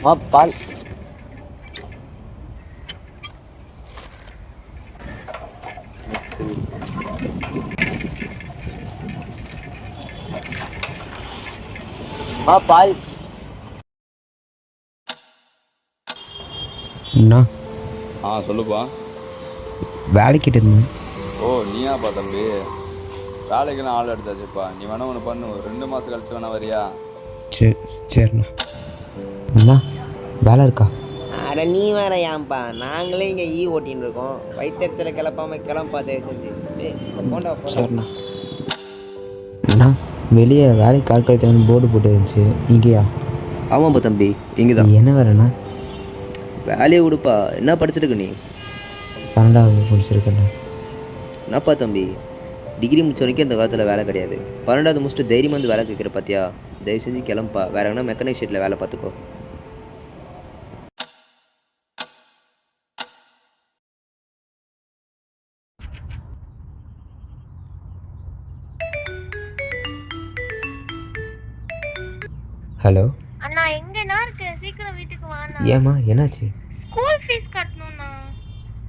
பால். பால். அண்ணா சொல்லுப்பா. வேலைக்கிட்ட இருந்தேன். ஓ நீயாப்பா தம்பி, வேலைக்கெல்லாம் ஆள் எடுத்தாச்சுப்பா. நீ வேணா ஒன்று பண்ணு, ஒரு 2 மாதம் கழிச்சு வேணா வரியா? சரிண்ணா. அண்ணா வேலை இருக்கா? அட நீ வேற ஏன்பா, நாங்களே இங்கே ஓட்டின்னு இருக்கோம். வயிற்றுல கிளம்பா தயவு செஞ்சு. போண்டா சரிண்ணா. அண்ணா வெளியே வேலைக்கு கால்குலேட்டர்னு போர்டு போட்டு இருந்துச்சு, இங்கேயா? ஆமாப்பா தம்பி, இங்கே தான். என்ன வேலைண்ணா? வேலையை விடுப்பா. என்ன படிச்சிருக்க நீ? 12வது முடிச்சிருக்கேண்ணா. என்னப்பா தம்பி, டிகிரி முடிச்ச வரைக்கும் இந்த காலத்தில் வேலை கிடையாது. 12வது முடிச்சுட்டு தைரியமாக வந்து வேலை கேட்குற பார்த்தியா? தயவு செஞ்சு கிளம்பா, வேற எங்கன்னா மெக்கானிக் ஷெட்டில் வேலை பார்த்துக்கோ. ஹலோ அண்ணா, எங்கண்ணா இருக்கு? சீக்கிரம் வீட்டுக்கு வாண்ணா. ஏம்மா என்னாச்சு? ஸ்கூல் ஃபீஸ் கட்டணும்ண்ணா.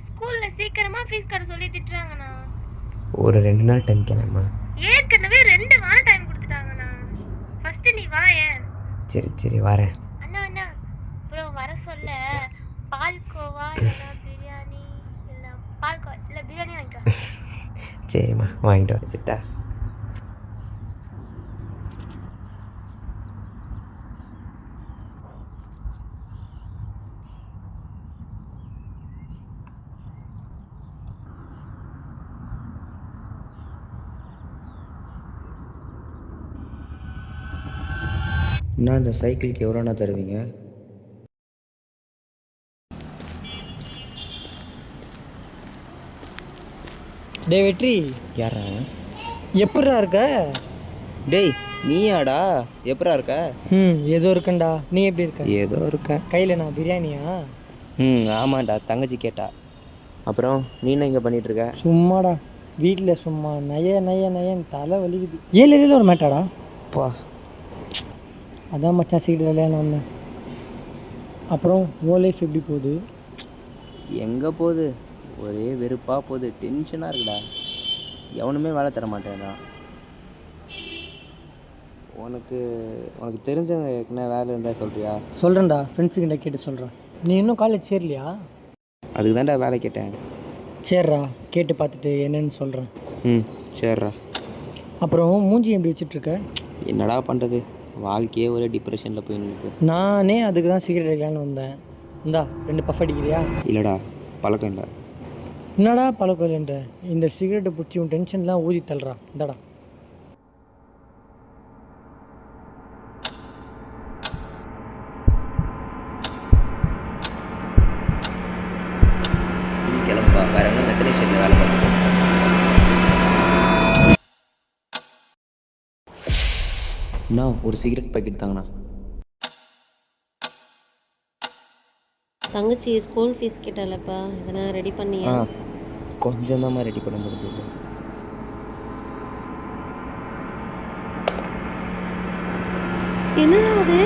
ஸ்கூல்ல சீக்கிரமா ஃபீஸ் கட்ட சொல்லி திட்டுறாங்கண்ணா. ஒரு 2 நாள் டைம் கேளம்மா. ஏற்கனவே 2 வாரம் டைம் கொடுத்துட்டாங்கண்ணா. ஃபர்ஸ்ட் நீ வாயேன். சரி வரேன். அண்ணா அண்ணா, அப்புறம் வர சொல்ல பால்கோவா இல்லைன்னா பிரியாணி, இல்லை பால்கோவா இல்லை பிரியாணி வாங்கிட்டு வா. சரிம்மா வாங்கிட்டு வச்சுட்டா. அண்ணா, இந்த சைக்கிளுக்கு எவ்வளோண்ணா தருவீங்க? டே வெற்றி, யாரா? எப்படிரா இருக்க? டேய் நீயாடா, எப்படா இருக்க? ஏதோ இருக்கேன்டா. நீ எப்படி இருக்க? ஏதோ இருக்கேன். கையில் நான் பிரியாணியா? ஆமாண்டா, தங்கச்சி கேட்டா. அப்புறம் நீ என்ன இங்கே பண்ணிகிட்ருக்க? சும்மாடா, வீட்டில் சும்மா நயன் தலை வலிக்குது. 7 ஒரு மேட்டாடா. பா, அதான் மச்சான் சீக்கிரம் விளையாட வந்தேன். அப்புறம் ஓ லைஃப் எப்படி போகுது? எங்கே போகுது? ஒரே வெறுப்பாக போகுது, டென்ஷனாக இருக்குடா. எவனுமே வேலை தர மாட்டேன்டா. உனக்கு தெரிஞ்சவங்க என்ன வேலை இருந்தால் சொல்கிறியா? சொல்கிறேன்டா, ஃப்ரெண்ட்ஸுக்கிட்ட கேட்டு சொல்கிறேன். நீ இன்னும் காலேஜ் சேரலையா? அதுக்கு தான்டா வேலை கேட்டேன். சரிடா, கேட்டு பார்த்துட்டு என்னன்னு சொல்கிறேன். சரிடா. அப்புறம் மூஞ்சி எப்படி வச்சிட்ருக்க? என்னடா பண்ணுறது, வாழ்க்கையே ஒரே டிப்ரெஷனில் போயிருக்கு. நானே அதுக்கு தான் சிகரெட் அடிக்கலான்னு வந்தேன். இந்தா 2 பஃப் அடிக்கிறியா? இல்லைடா, பழக்கம் இல்லை. என்னடா பழக்கம் இல்லைன்ற? இந்த சிகரெட்டை பிடிச்சி உன் டென்ஷன்லாம் ஊதி தள்ளுறா. இந்தாடா. கிளம்பா, வேற என்ன மெக்கானிக் ஷெட்டில் வேலை பார்த்துக்கோ. அண்ணா, ஒரு சிகரெட் பாக்கெட் தாங்கண்ணா. தங்கச்சி ஸ்கூல் ஃபீஸ் கேட்டாலப்பா, இதெல்லாம் ரெடி பண்ணியா? கொஞ்சம் தான் ரெடி பண்ண முடிஞ்சது. என்னடா அது?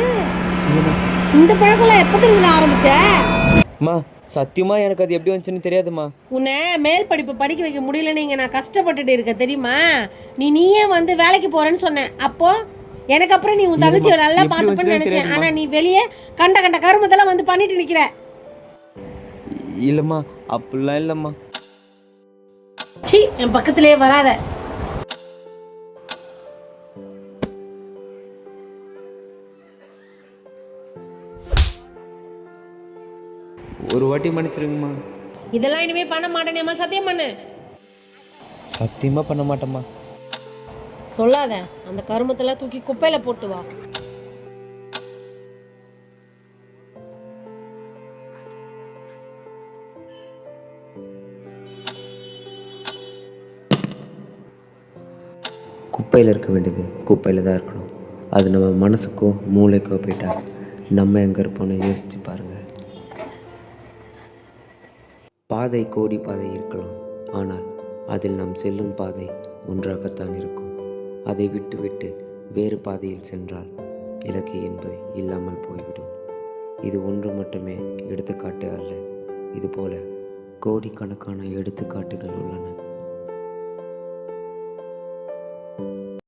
இந்த பழக்கம்லாம் எப்போ தெரிஞ்சு ஆரம்பிச்ச? அம்மா, சத்தியமாக எனக்கு அது எப்படி வந்துச்சுன்னு தெரியாதுமா. உன்னை மேல் படிப்பு படிக்க வைக்க முடியலன்னு இங்கே நான் கஷ்டப்பட்டுட்டு இருக்கேன் தெரியுமா? நீயே வந்து வேலைக்கு போகிறேன்னு சொன்னேன். அப்போ எனக்கு அப்புறம் நீ உன் தங்கச்சியை நல்லா பார்த்துப்பேன்னு நினச்சேன். ஆனால் நீ வெளியே கண்ட கருமத்தெல்லாம் வந்து பண்ணிட்டு நிற்கிற. இல்லைம்மா, அப்படிலாம் இல்லைம்மா. சி, என் பக்கத்திலே வராத. ஒரு வாட்டி மன்னிச்சிருங்கம்மா. இதெல்லாம் இனிமே பண்ண மாட்டேனேம்மா, சத்தியம் பண்ணு. சத்தியமாக பண்ண மாட்டேம்மா. சொல்லாத, அந்த கருமத்தெல்லாம் தூக்கி குப்பையில் போட்டு வா. குப்பையில் இருக்க வேண்டியது குப்பையில் தான் இருக்கணும். அது நம்ம மனசுக்கோ மூளைக்கோ போயிட்டா நம்ம எங்கே இருப்போம்னு யோசிச்சு பாருங்கள். பாதை கோடி பாதை இருக்கலாம், ஆனால் அதில் நாம் செல்லும் பாதை ஒன்றாகத்தான் இருக்கும். அதை விட்டு விட்டு வேறு பாதையில் சென்றால் இலக்கு என்பது இல்லாமல் போய்விடும். இது ஒன்று மட்டுமே எடுத்துக்காட்டு அல்ல, இதுபோல கோடிக்கணக்கான எடுத்துக்காட்டுகள் உள்ளன.